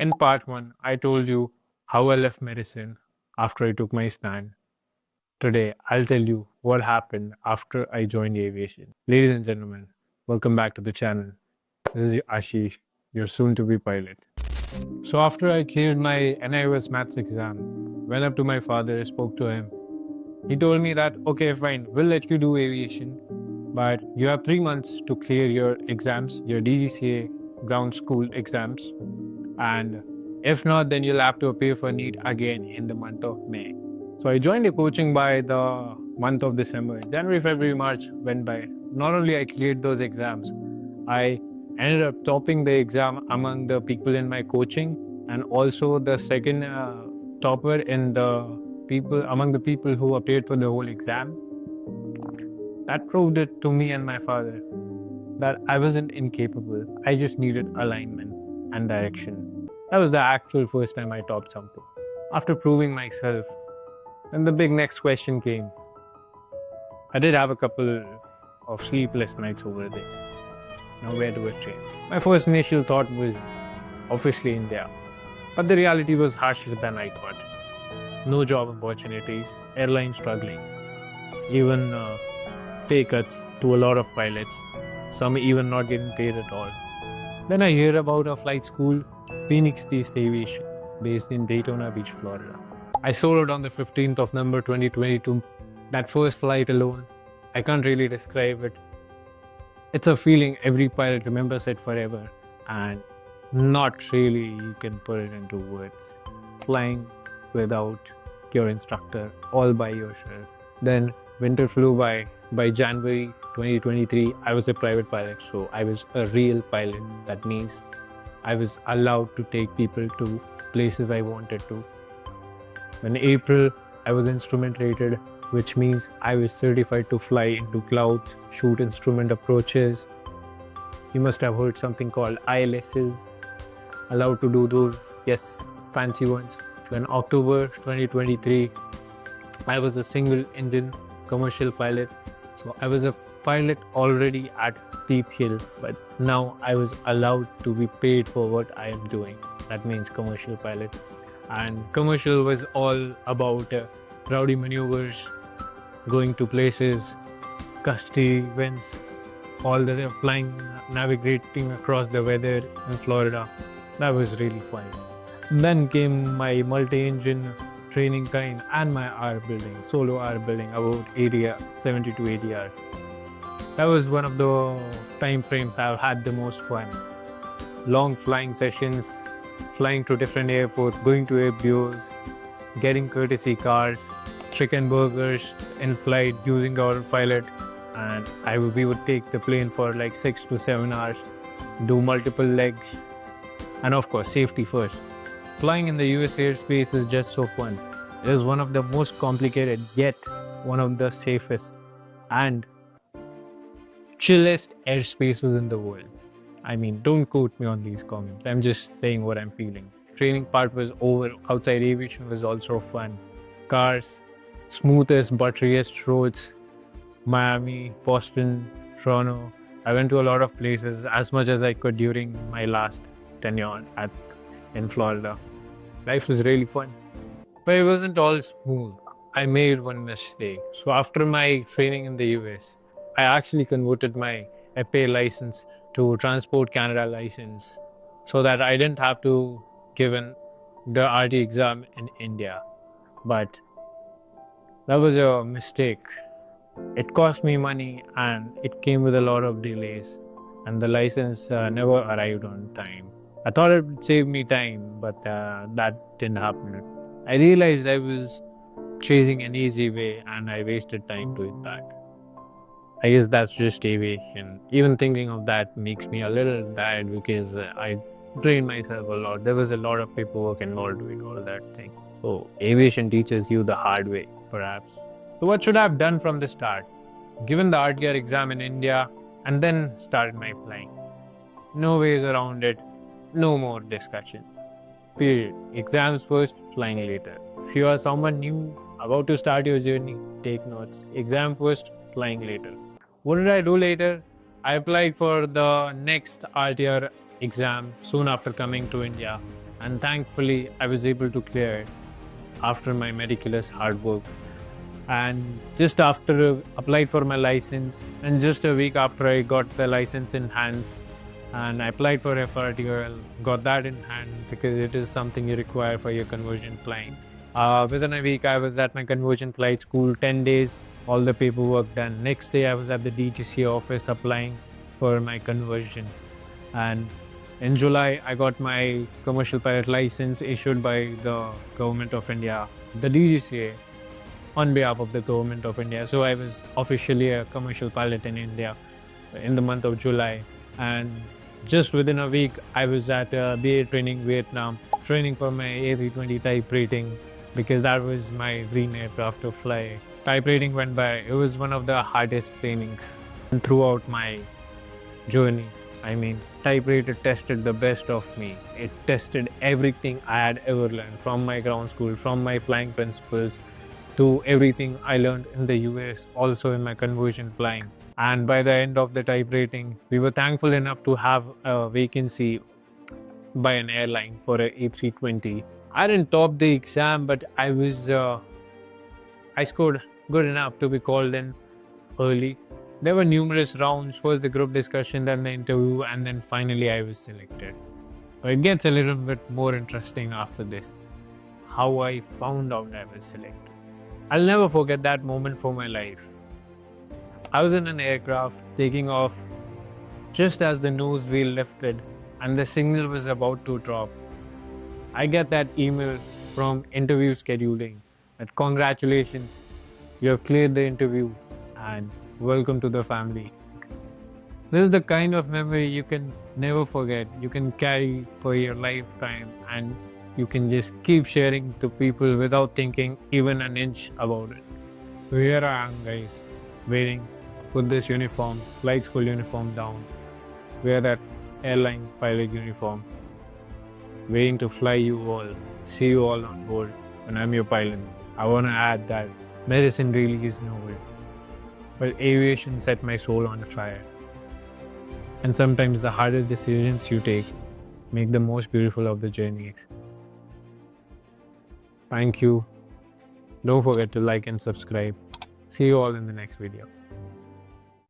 In part 1, I told you how I left medicine after I took my stand. Today, I'll tell you what happened after I joined aviation. Ladies and gentlemen, welcome back to the channel. This is Ashish, your soon to be pilot. So, after I cleared my NIOS maths exam, went up to my father, spoke to him. He told me that, okay, fine, we'll let you do aviation, but you have 3 months to clear your exams, your DGCA ground school exams, and if not, then you'll have to appear for NEET again in the month of May. So I joined the coaching by the month of December. January, February, March went by. Not only I cleared those exams, I ended up topping the exam among the people in my coaching, and also the second topper in the people among the people who appeared for the whole exam. That proved it to me and my father that I wasn't incapable. I just needed alignment and direction. That was the actual first time I topped something. After proving myself, then the big next question came. I did have a couple of sleepless nights over this. Now, where do I train? My first initial thought was obviously India. But the reality was harsher than I thought. No job opportunities, airline struggling, even pay cuts to a lot of pilots, some even not getting paid at all. Then I hear about a flight school, Phoenix Aviation, based in Daytona Beach, Florida. I soloed on the 15th of November 2022. That first flight alone, I can't really describe it. It's a feeling every pilot remembers it forever, and not really you can put it into words. Flying without your instructor, all by yourself. Then winter flew by. By January 2023, I was a private pilot, so I was a real pilot. That means I was allowed to take people to places I wanted to. In April, I was instrument rated, which means I was certified to fly into clouds, shoot instrument approaches. You must have heard something called ILSs. Allowed to do those, yes, fancy ones. When October 2023, I was a single engine commercial pilot. So I was a pilot already at steep hill, but now I was allowed to be paid for what I am doing. That means commercial pilot. And commercial was all about rowdy maneuvers, going to places, gusty winds, all the flying, navigating across the weather in Florida. That was really fun. Then came my multi-engine training time and my hour building, solo hour building, about 70 to 80 hours. That was one of the time frames I've had the most fun. Long flying sessions, flying to different airports, going to air bureaus, getting courtesy cars, chicken burgers in flight using our pilot, and we would take the plane for like 6 to 7 hours, do multiple legs, and of course safety first. Flying in the US airspace is just so fun. It is one of the most complicated, yet one of the safest and chillest airspaces in the world. I mean, don't quote me on these comments. I'm just saying what I'm feeling. Training part was over. Outside aviation was also fun. Cars, smoothest, butteriest roads, Miami, Boston, Toronto. I went to a lot of places, as much as I could during my last tenure in Florida. Life was really fun, but it wasn't all smooth. I made one mistake. So after my training in the US, I actually converted my FAA license to Transport Canada license, so that I didn't have to give the RT exam in India. But that was a mistake. It cost me money and it came with a lot of delays, and the license never arrived on time. I thought it would save me time, but that didn't happen. I realized I was chasing an easy way and I wasted time doing that. I guess that's just aviation. Even thinking of that makes me a little bad because I drained myself a lot. There was a lot of paperwork involved doing all that thing. So aviation teaches you the hard way, perhaps. So what should I have done from the start? Given the RTR exam in India and then started my flying. No ways around it. No more discussions. Period. Exams first, flying later. If you are someone new about to start your journey, take notes. Exam first, flying later. What did I do later? I applied for the next RTR exam soon after coming to India. and thankfully I was able to clear it after my meticulous hard work. And just after applied for my license, and just a week after I got the license in hands, and I applied for FRTOL, got that in hand because it is something you require for your conversion flight. Within a week, I was at my conversion flight school, 10 days, all the paperwork done. Next day, I was at the DGC office applying for my conversion. And in July, I got my commercial pilot license issued by the government of India, the DGCA, on behalf of the government of India. So I was officially a commercial pilot in India in the month of July. And just within a week, I was at BA training Vietnam, training for my A320 type rating because that was my dream aircraft to fly. Type rating went by. It was one of the hardest trainings throughout my journey. I mean, type rater tested the best of me. It tested everything I had ever learned from my ground school, from my flying principles, to everything I learned in the US, also in my conversion flying. And by the end of the type rating, we were thankful enough to have a vacancy by an airline for a A320. I didn't top the exam, but I scored good enough to be called in early. There were numerous rounds, first the group discussion, then the interview, and then finally I was selected. But it gets a little bit more interesting after this. How I found out I was selected. I'll never forget that moment for my life. I was in an aircraft taking off just as the nose wheel lifted and the signal was about to drop. I get that email from interview scheduling that congratulations, you have cleared the interview and welcome to the family. This is the kind of memory you can never forget. You can carry for your lifetime and you can just keep sharing to people without thinking even an inch about it. So here I am, guys, waiting, put this uniform, flight school uniform down, wear that airline pilot uniform, waiting to fly you all, see you all on board when I'm your pilot. I want to add that medicine really is nowhere, but aviation set my soul on fire. And sometimes the hardest decisions you take make the most beautiful of the journey. Thank you. Don't forget to like and subscribe. See you all in the next video.